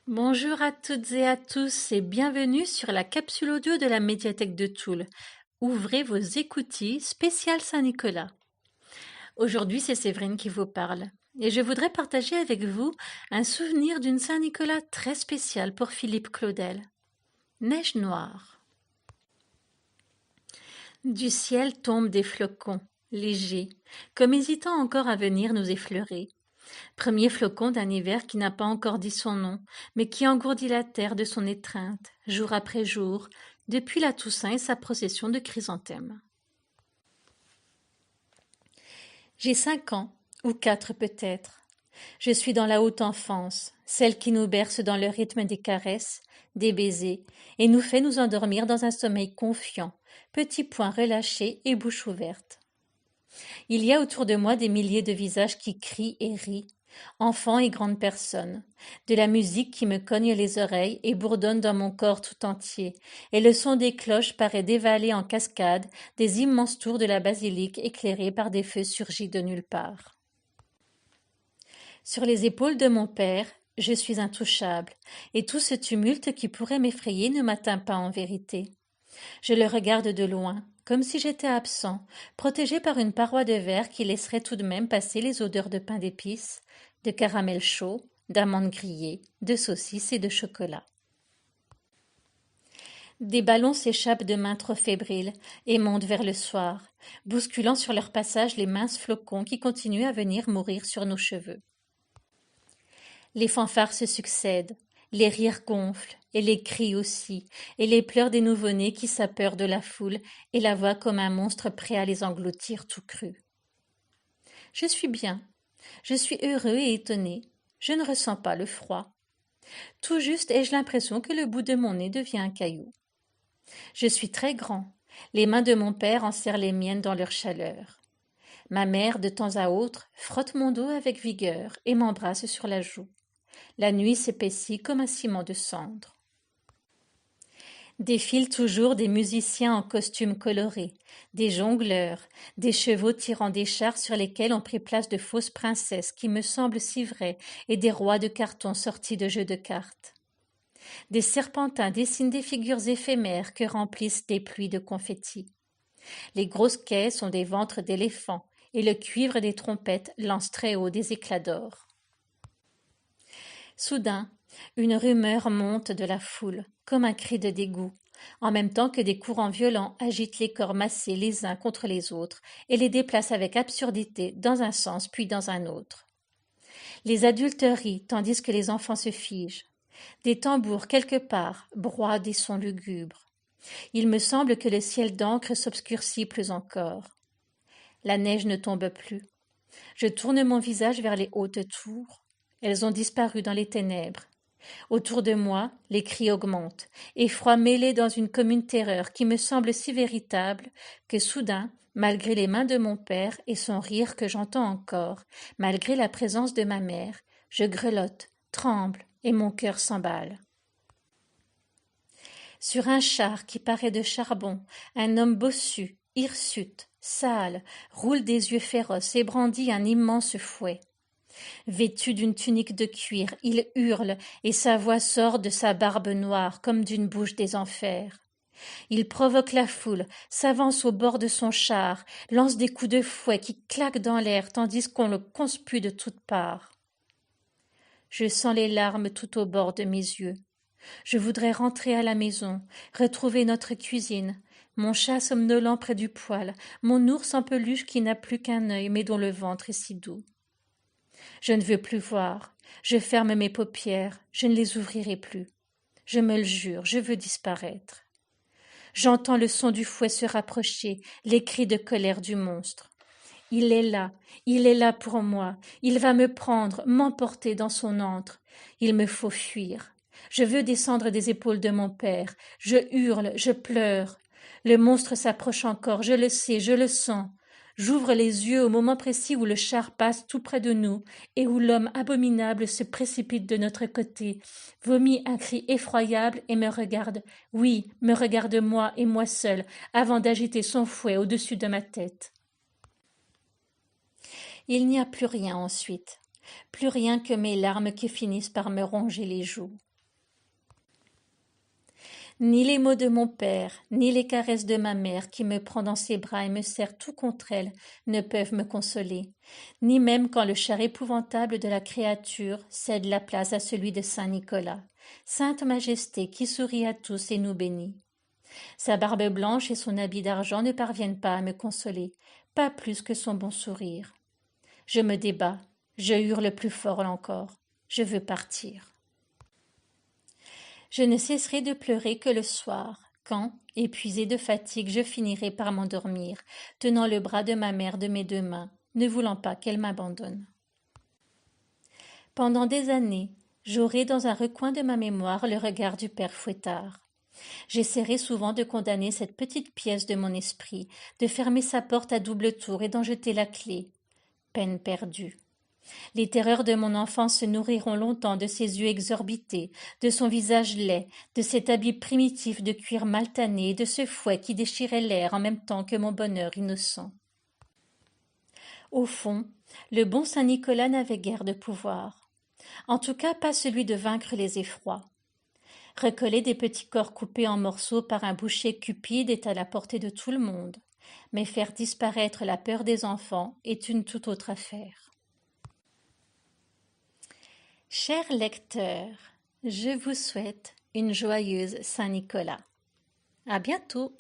Bonjour à toutes et à tous et bienvenue sur la capsule audio de la médiathèque de Toul. Ouvrez vos écoutilles spécial Saint-Nicolas. Aujourd'hui, c'est Séverine qui vous parle et je voudrais partager avec vous un souvenir d'une Saint-Nicolas très spéciale pour Philippe Claudel. Neige noire. Du ciel tombent des flocons, légers, comme hésitant encore à venir nous effleurer. Premier flocon d'un hiver qui n'a pas encore dit son nom, mais qui engourdit la terre de son étreinte, jour après jour, depuis la Toussaint et sa procession de chrysanthèmes. J'ai 5 ans, ou 4 peut-être. Je suis dans la haute enfance, celle qui nous berce dans le rythme des caresses, des baisers, et nous fait nous endormir dans un sommeil confiant, petits poings relâchés et bouche ouverte. Il y a autour de moi des milliers de visages qui crient et rient, enfants et grandes personnes, de la musique qui me cogne les oreilles et bourdonne dans mon corps tout entier, et le son des cloches paraît dévaler en cascade des immenses tours de la basilique éclairées par des feux surgis de nulle part. Sur les épaules de mon père, je suis intouchable, et tout ce tumulte qui pourrait m'effrayer ne m'atteint pas en vérité. Je le regarde de loin, comme si j'étais absent, protégé par une paroi de verre qui laisserait tout de même passer les odeurs de pain d'épices, de caramel chaud, d'amandes grillées, de saucisses et de chocolat. Des ballons s'échappent de mains trop fébriles et montent vers le soir, bousculant sur leur passage les minces flocons qui continuent à venir mourir sur nos cheveux. Les fanfares se succèdent, les rires gonflent, et les cris aussi, et les pleurs des nouveau-nés qui s'apeurent de la foule et la voient comme un monstre prêt à les engloutir tout cru. Je suis bien, je suis heureux et étonné, je ne ressens pas le froid. Tout juste ai-je l'impression que le bout de mon nez devient un caillou. Je suis très grand, les mains de mon père enserrent les miennes dans leur chaleur. Ma mère, de temps à autre, frotte mon dos avec vigueur et m'embrasse sur la joue. La nuit s'épaissit comme un ciment de cendre. Défilent toujours des musiciens en costumes colorés, des jongleurs, des chevaux tirant des chars sur lesquels ont pris place de fausses princesses qui me semblent si vraies et des rois de carton sortis de jeux de cartes. Des serpentins dessinent des figures éphémères que remplissent des pluies de confettis. Les grosses caisses ont des ventres d'éléphants et le cuivre des trompettes lance très haut des éclats d'or. Soudain, une rumeur monte de la foule, comme un cri de dégoût, en même temps que des courants violents agitent les corps massés les uns contre les autres et les déplacent avec absurdité dans un sens puis dans un autre. Les adultes rient tandis que les enfants se figent. Des tambours quelque part broient des sons lugubres. Il me semble que le ciel d'encre s'obscurcit plus encore. La neige ne tombe plus. Je tourne mon visage vers les hautes tours. Elles ont disparu dans les ténèbres. Autour de moi, les cris augmentent, effroi mêlé dans une commune terreur qui me semble si véritable que soudain, malgré les mains de mon père et son rire que j'entends encore, malgré la présence de ma mère, je grelotte, tremble et mon cœur s'emballe. Sur un char qui paraît de charbon, un homme bossu, hirsute, sale, roule des yeux féroces et brandit un immense fouet. Vêtu d'une tunique de cuir, il hurle, et sa voix sort de sa barbe noire comme d'une bouche des enfers. Il provoque la foule, s'avance au bord de son char, lance des coups de fouet qui claquent dans l'air tandis qu'on le conspue de toutes parts. Je sens les larmes tout au bord de mes yeux. Je voudrais rentrer à la maison, retrouver notre cuisine, mon chat somnolent près du poêle, mon ours en peluche qui n'a plus qu'un œil mais dont le ventre est si doux. Je ne veux plus voir, je ferme mes paupières, je ne les ouvrirai plus. Je me le jure, je veux disparaître. J'entends le son du fouet se rapprocher, les cris de colère du monstre. Il est là pour moi, il va me prendre, m'emporter dans son antre. Il me faut fuir. Je veux descendre des épaules de mon père, je hurle, je pleure. Le monstre s'approche encore, je le sais, je le sens. J'ouvre les yeux au moment précis où le char passe tout près de nous et où l'homme abominable se précipite de notre côté, vomit un cri effroyable et me regarde, oui, me regarde moi et moi seul, avant d'agiter son fouet au-dessus de ma tête. Il n'y a plus rien ensuite, plus rien que mes larmes qui finissent par me ronger les joues. Ni les mots de mon père, ni les caresses de ma mère qui me prend dans ses bras et me serre tout contre elle ne peuvent me consoler, ni même quand le char épouvantable de la créature cède la place à celui de Saint Nicolas, Sainte Majesté qui sourit à tous et nous bénit. Sa barbe blanche et son habit d'argent ne parviennent pas à me consoler, pas plus que son bon sourire. Je me débats, je hurle plus fort encore, je veux partir. Je ne cesserai de pleurer que le soir, quand, épuisé de fatigue, je finirai par m'endormir, tenant le bras de ma mère de mes deux mains, ne voulant pas qu'elle m'abandonne. Pendant des années, j'aurai dans un recoin de ma mémoire le regard du père Fouettard. J'essaierai souvent de condamner cette petite pièce de mon esprit, de fermer sa porte à double tour et d'en jeter la clé. Peine perdue. Les terreurs de mon enfance se nourriront longtemps de ses yeux exorbités, de son visage laid, de cet habit primitif de cuir mal tanné et de ce fouet qui déchirait l'air en même temps que mon bonheur innocent. Au fond, le bon Saint Nicolas n'avait guère de pouvoir. En tout cas pas celui de vaincre les effrois. Recoller des petits corps coupés en morceaux par un boucher cupide est à la portée de tout le monde, mais faire disparaître la peur des enfants est une toute autre affaire. Chers lecteurs, je vous souhaite une joyeuse Saint-Nicolas. À bientôt!